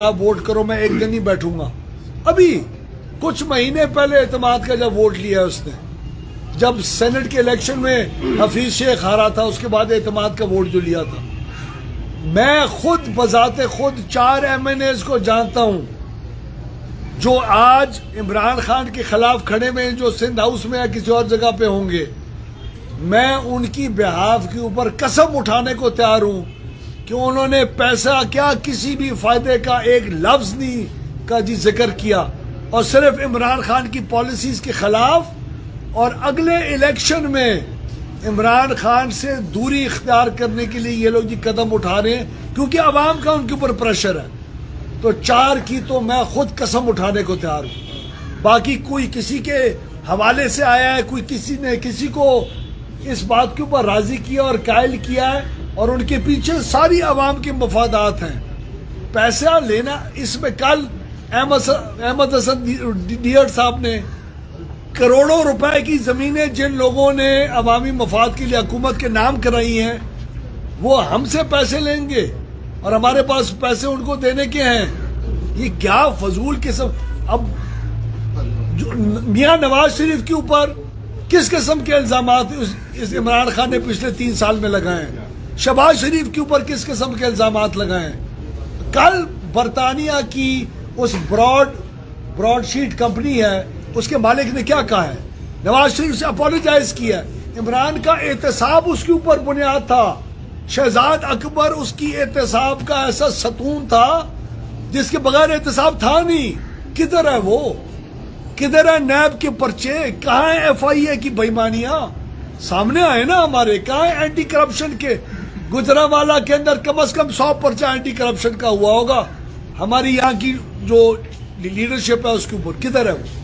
آپ ووٹ کرو میں ایک دن ہی بیٹھوں گا. ابھی کچھ مہینے پہلے اعتماد کا جب ووٹ لیا اس نے، جب سینٹ کے الیکشن میں حفیظ شیخ ہارا تھا، اس کے بعد اعتماد کا ووٹ جو لیا تھا، میں خود بذات خود 4 MNAs کو جانتا ہوں جو آج عمران خان کے خلاف کھڑے میں جو سندھ ہاؤس میں یا کسی اور جگہ پہ ہوں گے. میں ان کی بہاف کے اوپر قسم اٹھانے کو تیار ہوں کہ انہوں نے پیسہ کیا کسی بھی فائدے کا ایک لفظ نہیں کا ذکر کیا، اور صرف عمران خان کی پالیسیز کے خلاف. اور اگلے الیکشن میں عمران خان سے دوری اختیار کرنے کے لیے یہ لوگ قدم اٹھا رہے ہیں کیونکہ عوام کا ان کے اوپر پریشر ہے. تو 4 کی تو میں خود قسم اٹھانے کو تیار ہوں. باقی کوئی کسی کے حوالے سے آیا ہے، کوئی کسی نے کسی کو اس بات کے اوپر راضی کیا اور قائل کیا ہے، اور ان کے پیچھے ساری عوام کے مفادات ہیں. پیسہ لینا اس میں کل احمد حسن ڈیئر صاحب نے کروڑوں روپے کی زمینیں جن لوگوں نے عوامی مفاد کے لیے حکومت کے نام کرائی ہیں، وہ ہم سے پیسے لیں گے اور ہمارے پاس پیسے ان کو دینے کے ہیں. یہ کیا فضول قسم. اب میاں نواز شریف کے اوپر کس قسم کے الزامات اس عمران خان نے پچھلے 3 سال میں لگائے ہیں؟ شہباز شریف کے اوپر کس قسم کے الزامات لگائے ہیں؟ کل برطانیہ کی اس براڈ شیٹ کمپنی ہے، اس کے مالک نے کیا کہا ہے؟ نواز شریف سے اپولوجائز کیا. عمران کا احتساب اس کے اوپر بنیاد تھا. شہزاد اکبر اس کی احتساب کا ایسا ستون تھا جس کے بغیر احتساب تھا نہیں. کدھر ہے وہ؟ کدھر ہے نیب کے پرچے؟ کہاں ہے FIA کی بےایمانیاں؟ سامنے آئے نا ہمارے. کہاں ہے اینٹی کرپشن کے؟ گجرانوالہ کے اندر کم از کم 100 پرچہ اینٹی کرپشن کا ہوا ہوگا. ہماری یہاں کی جو لیڈرشپ ہے اس کے اوپر کدھر ہے وہ؟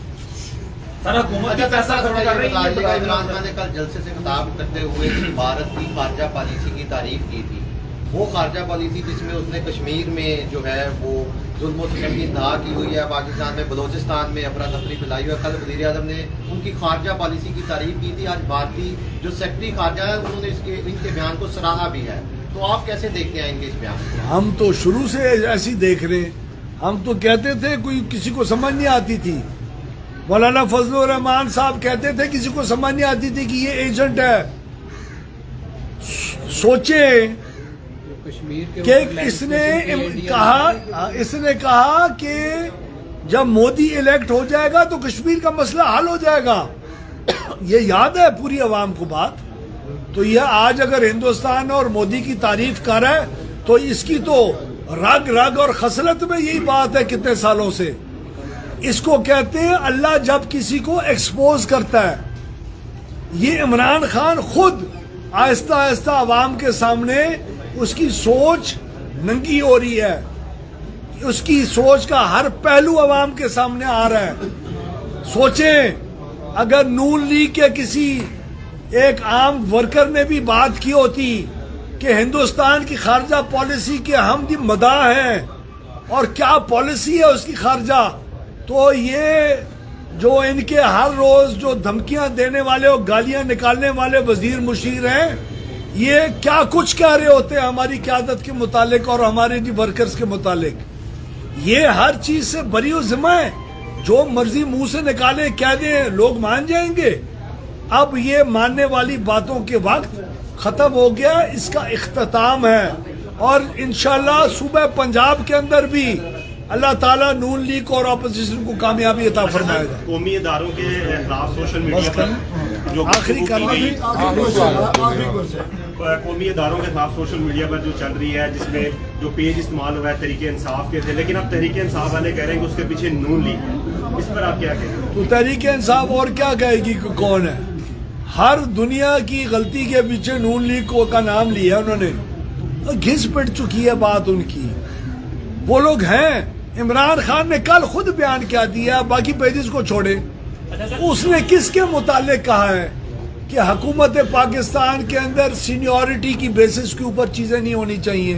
عمران خان نے کل جلسے سے خطاب کرتے ہوئے بھارت کی خارجہ پالیسی کی تعریف کی تھی. وہ خارجہ پالیسی جس میں اس نے کشمیر میں جو ہے وہ ظلم و ستم کی انتہا کی ہوئی ہے، پاکستان میں بلوچستان میں افراتفری پھیلائی ہوئی ہے. کل وزیر اعظم نے ان کی خارجہ پالیسی کی تعریف کی تھی. آج بھارتی جو سیکرٹری خارجہ ہے انہوں نے ان کے بیان کو سراہا بھی ہے. تو آپ کیسے دیکھتے ہیں ان کے اس بیان کو؟ ہم تو شروع سے ایسی دیکھ رہے ہیں. ہم تو کہتے تھے کوئی کسی کو سمجھ نہیں آتی تھی. مولانا فضل الرحمان صاحب کہتے تھے کسی کو سمجھ نہیں آتی تھی کہ یہ ایجنٹ ہے. سوچیں کہ اس نے کہا کہ جب مودی الیکٹ ہو جائے گا تو کشمیر کا مسئلہ حل ہو جائے گا. یہ یاد ہے پوری عوام کو بات. تو یہ آج اگر ہندوستان اور مودی کی تعریف کر ہے تو اس کی تو رگ اور خصلت میں یہی بات ہے کتنے سالوں سے. اس کو کہتے ہیں اللہ جب کسی کو ایکسپوز کرتا ہے. یہ عمران خان خود آہستہ آہستہ عوام کے سامنے اس کی سوچ ننگی ہو رہی ہے. اس کی سوچ کا ہر پہلو عوام کے سامنے آ رہا ہے. سوچیں اگر نون لیگ کے کسی ایک عام ورکر نے بھی بات کی ہوتی کہ ہندوستان کی خارجہ پالیسی کے ہم مداح ہیں اور کیا پالیسی ہے اس کی خارجہ، تو یہ جو ان کے ہر روز جو دھمکیاں دینے والے اور گالیاں نکالنے والے وزیر مشیر ہیں، یہ کیا کچھ کہہ رہے ہوتے ہیں ہماری قیادت کے متعلق اور ہمارے ورکرز کے متعلق. یہ ہر چیز سے بری و ذمہ ہے. جو مرضی منہ سے نکالے کہہ دیں لوگ مان جائیں گے. اب یہ ماننے والی باتوں کے وقت ختم ہو گیا. اس کا اختتام ہے اور انشاءاللہ صوبہ پنجاب کے اندر بھی اللہ تعالیٰ نون لیگ اور اپوزیشن کو کامیابی عطا فرمائے گا. قومی اداروں کے خلاف سوشل میڈیا پر آخری کرنا قومی اداروں کے خلاف سوشل میڈیا پر جو چل رہی ہے، جس میں جو پیج استعمال ہوا ہے تحریک انصاف کے تھے، لیکن اب تحریک انصاف والے کہہ رہے ہیں کہ اس کے پیچھے نون لیگ ہے. اس پر آپ کیا کہیں گے؟ تو تحریک انصاف اور کیا کہے گی کہ کون ہے؟ ہر دنیا کی غلطی کے پیچھے نون لیگ کا نام لیا انہوں نے. گھس پٹ چکی ہے بات ان کی. وہ لوگ ہیں. عمران خان نے کل خود بیان کیا دیا، باقی پیجز کو چھوڑے. اس نے کس کے متعلق کہا ہے کہ حکومت پاکستان کے اندر سینیورٹی کی بیسس کے اوپر چیزیں نہیں ہونی چاہیے؟